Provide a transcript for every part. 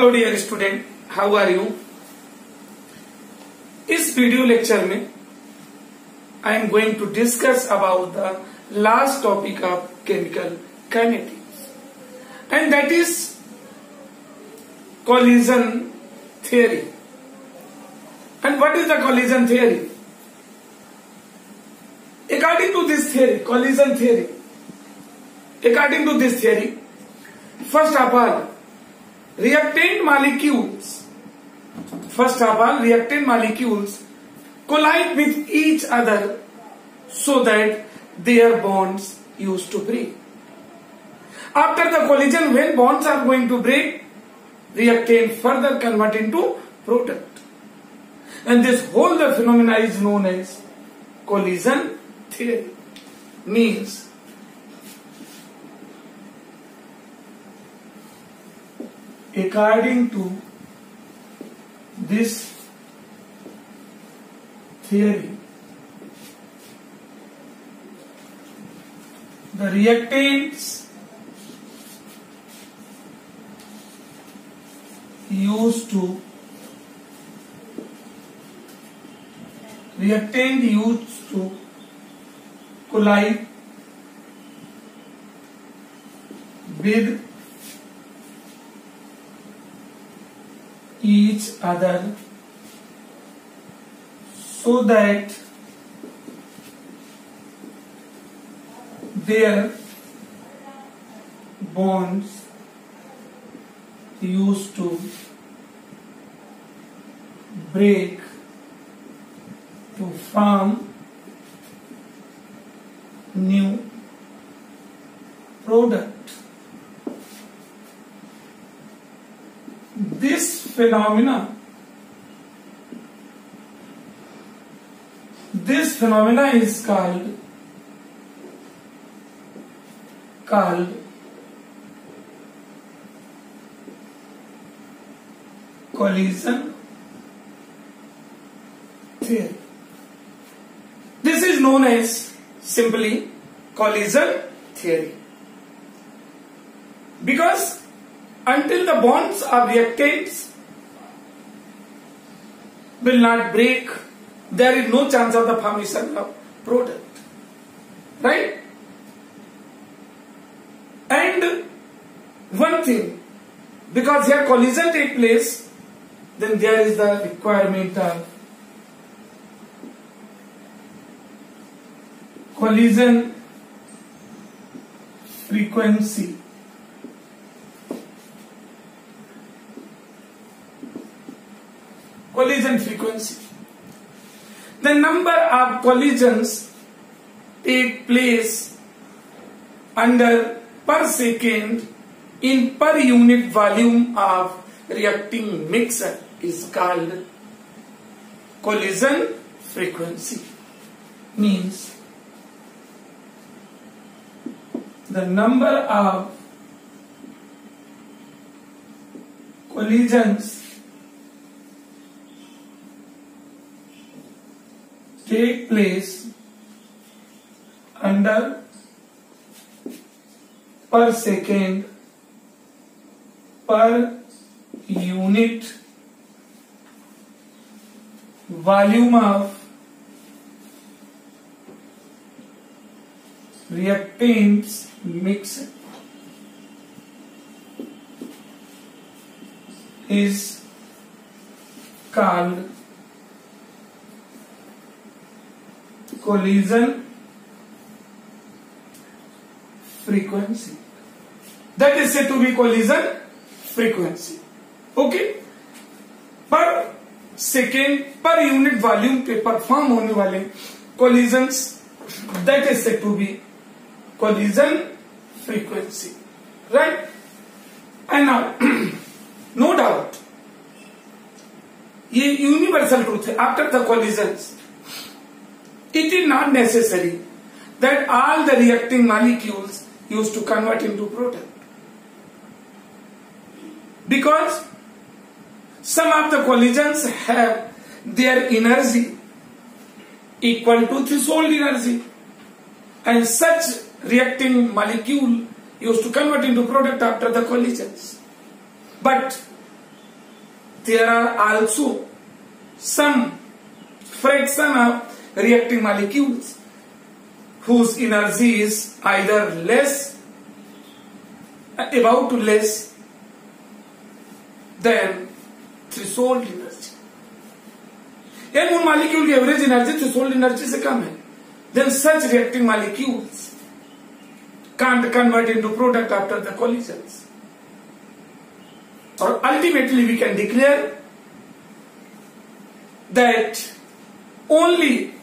Hello dear student, how are you. इस video lecture में I am going to discuss about the last topic of chemical kinetics and that is collision theory. And what is the collision theory? According to this theory, collision theory, according to this theory, first of all, reactant molecules collide with each other so that their bonds used to break. After the collision, when bonds are going to break, reactant further convert into product, and this whole the phenomena is known as collision theory. Means according to this theory, the reactants used to collide with each other so that their bonds used to break to form new product. This phenomena is called collision theory. This is known as simply collision theory, because until the bonds of reactants will not break, there is no chance of the formation of product, right? And one thing, because here collision take place, then there is the requirement of collision frequency. The number of collisions take place under per second in per unit volume of reacting mixture is called collision frequency. Means the number of collisions take place under per second per unit volume of reactants mixture is called collision frequency. That is said to be collision frequency. Okay, per second per unit volume पे perform होने वाले collisions, that is said to be collision frequency, right? And now no doubt ये universal truth है. After the collisions it is not necessary that all the reacting molecules used to convert into product, because some of the collisions have their energy equal to threshold energy, and such reacting molecule used to convert into product after the collisions. But there are also some fraction of reacting molecules whose energy is either less, about to less than threshold energy. यानी उन molecule की average energy threshold energy से कम है. Then such reacting molecules can't convert into product after the collisions. Or ultimately we can declare that only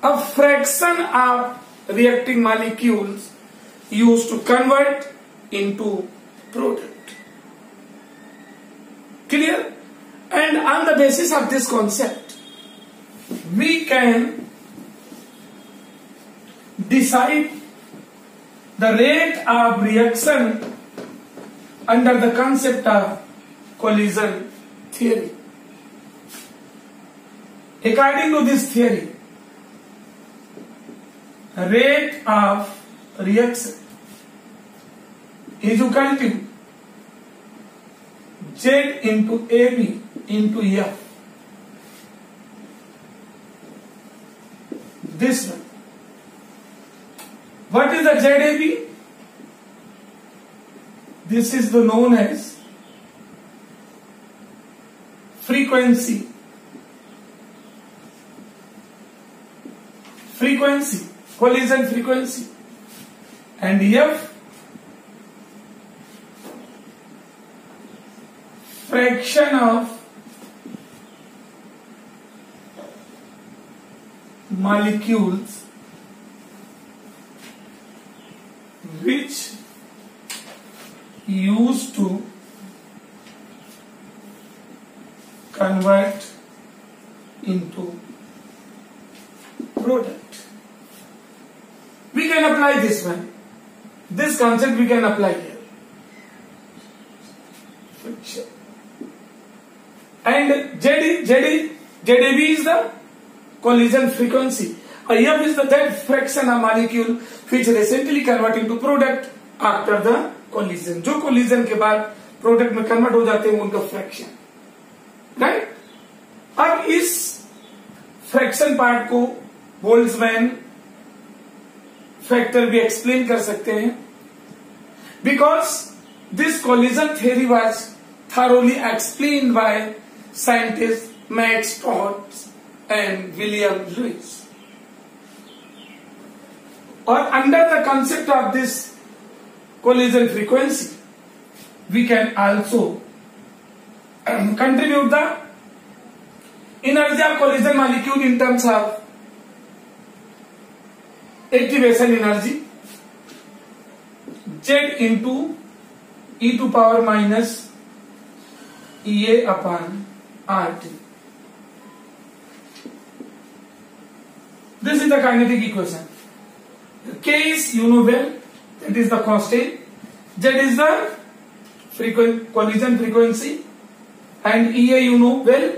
a fraction of reacting molecules used to convert into product. Clear? And on the basis of this concept, we can decide the rate of reaction under the concept of collision theory. According to this theory, rate of reaction is equal to Z into AB into F. This one. What is the ZAB? This is the known as frequency, collision frequency, and F fraction of molecules which used to convert into product. We can apply this one. This concept we can apply here. Friction. And ZAB is the collision frequency. F is that fraction of molecule which recently convert into product after the collision. जो collision के बाद product में convert हो जाते हैं उनका fraction, right? अब इस fraction part को बोल्ट्जमैन factor भी explain कर सकते हैं, because this collision theory was thoroughly explained by scientists Max Todd and William Lewis. Or under the concept of this collision frequency, we can also contribute the energy of collision molecule in terms of activation energy Z into e to power minus EA upon RT. This is the kinetic equation. K is you know well, that is the constant. Z is the collision frequency, and EA you know well,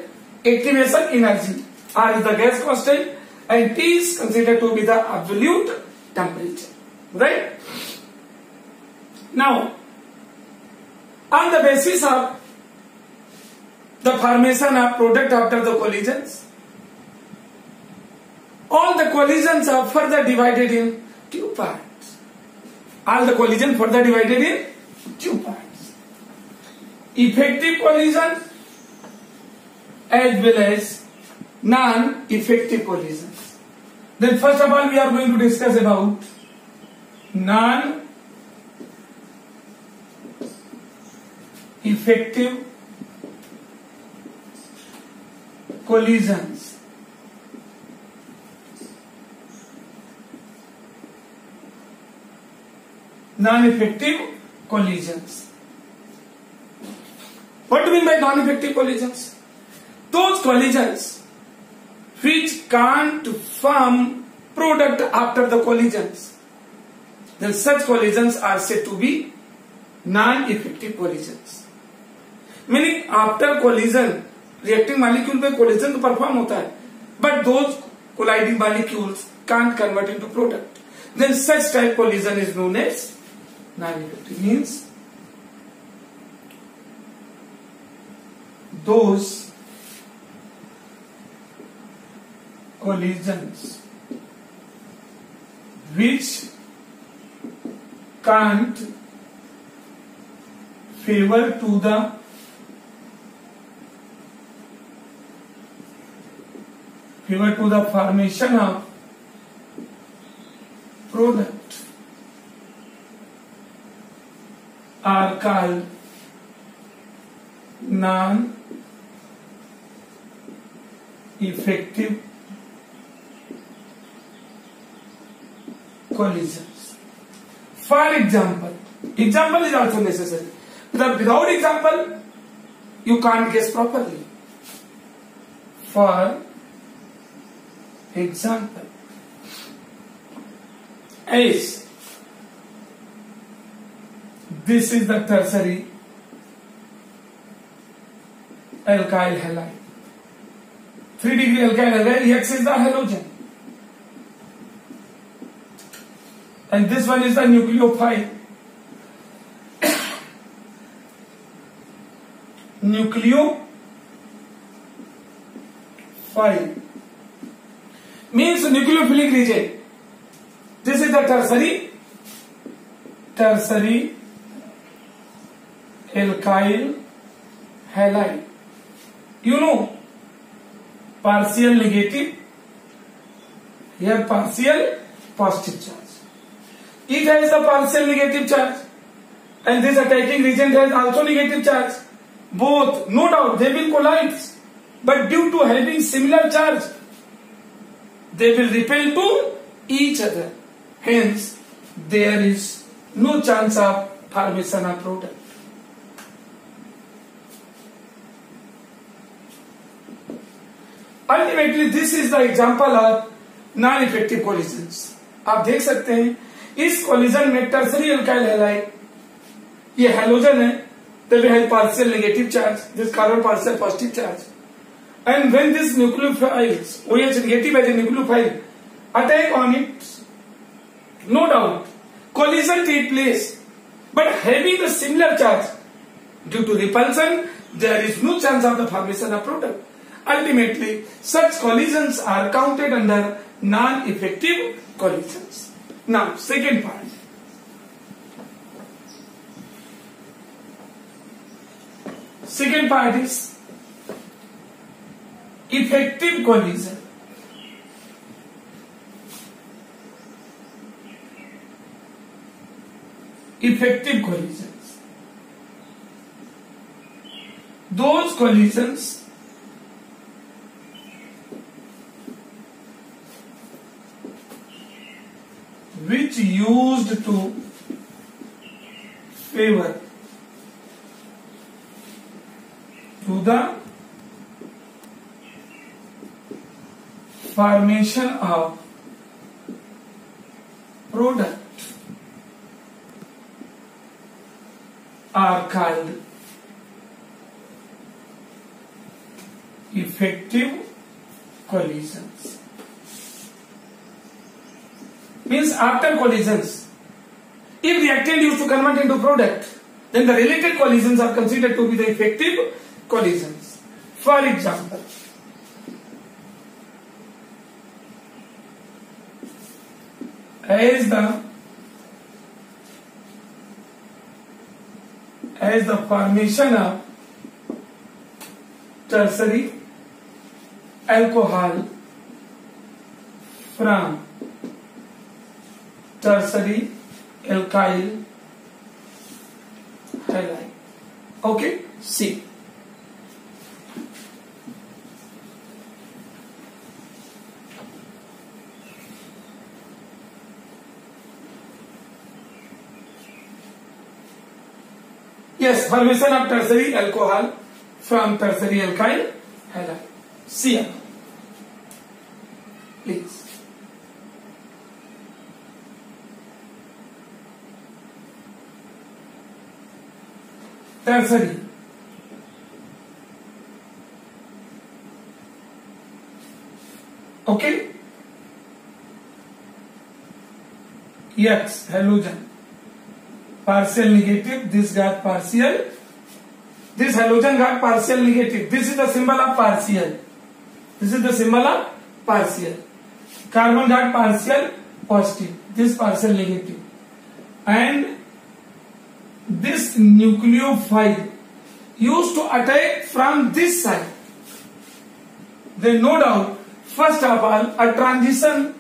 activation energy. R is the gas constant, and T is considered to be the absolute temperature. Right? Now, on the basis of the formation of product after the collisions, all the collisions are further divided in two parts. All the collisions further divided in two parts. Effective collision as well as non-effective collisions. Then first of all we are going to discuss about non-effective collisions. Non-effective collisions. What do you mean by non-effective collisions? Those collisions which can't form product after the collisions, then such collisions are said to be non-effective collisions. Meaning after collision, reacting molecule पे collision तो perform होता है, but those colliding molecules can't convert into product. Then such type collision is known as non-effective. Means those collisions which can't favor to the formation of product are called non-effective collisions. For example is also necessary. Without example, you can't guess properly. For example, as this is the tertiary alkyl halide. 3-degree alkyl halide reacts as the halogen. And this one is the nucleophile. Nucleophile means nucleophilic region. This is the tertiary alkyl halide. You know, partial negative, here partial positive charge. It has the partial negative charge, and this attacking region has also negative charge. Both, no doubt, they will collide, but due to having similar charge, they will repel to each other. Hence, there is no chance of formation of product. Ultimately, this is the example of non-effective collisions. आप देख सकते हैं इस collision में tertiary alkyl halide, ये halogen है, they will have partial negative charge, this carbon partial positive charge, and when this nucleophiles, OH negative as a nucleophile, attack on it, no doubt, collision take place, but having the similar charge, due to repulsion, there is no chance of the formation of product. Ultimately, such collisions are counted under non-effective collisions. Now, second part. Second part is effective collision. Effective collisions. Those collisions which used to favor to the formation of product are called effective collisions. Means after collisions, if reactant used to convert into product, then the related collisions are considered to be the effective collisions. For example, as the formation of tertiary alcohol from tertiary alkyl halide. Okay, see. Yes, formation of tertiary alcohol from tertiary alkyl halide. See, please. Tertiary. Okay. X halogen. Partial negative. This got partial this halogen got partial negative. This is the symbol of partial. This is the symbol of partial. Carbon got partial positive. This partial negative. And this nucleophile used to attack from this side. Then no doubt, first of all, a transition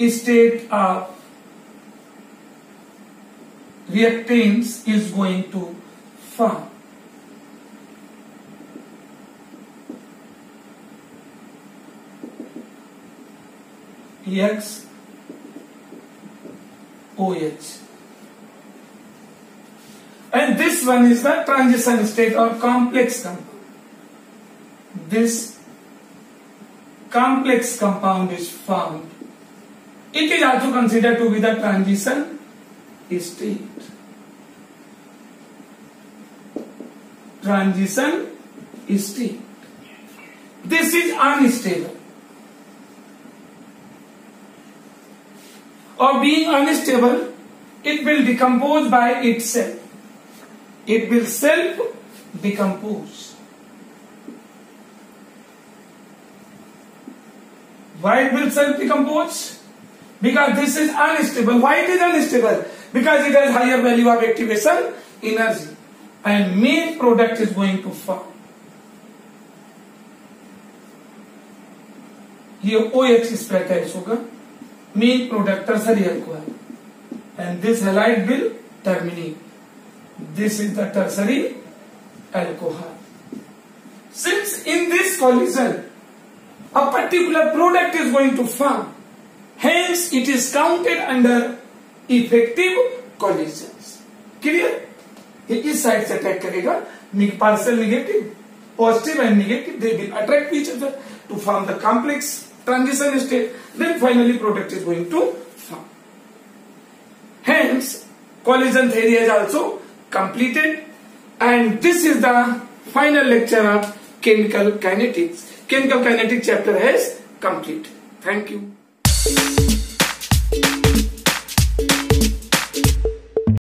state of reactants is going to form. XOH. And this one is the transition state or complex compound. This complex compound is formed. It is also considered to be the transition state. Transition state. This is unstable. Or being unstable, it will decompose by itself. It will self-decompose. Why it will self-decompose? Because this is unstable. Why it is unstable? Because it has higher value of activation energy. And main product is going to form. ये OH इस पे attach होगा. Main product tertiary alcohol. And this halide will terminate. This is the tertiary alcohol. Since in this collision a particular product is going to form, hence it is counted under effective collisions. Clear? ये इस side से attack करेगा, partial negative, positive and negative, they will attract each other to form the complex transition state. Then finally product is going to form. Hence collision theory is also completed, and this is the final lecture of chemical kinetics. Chemical kinetics chapter has completed. Thank you.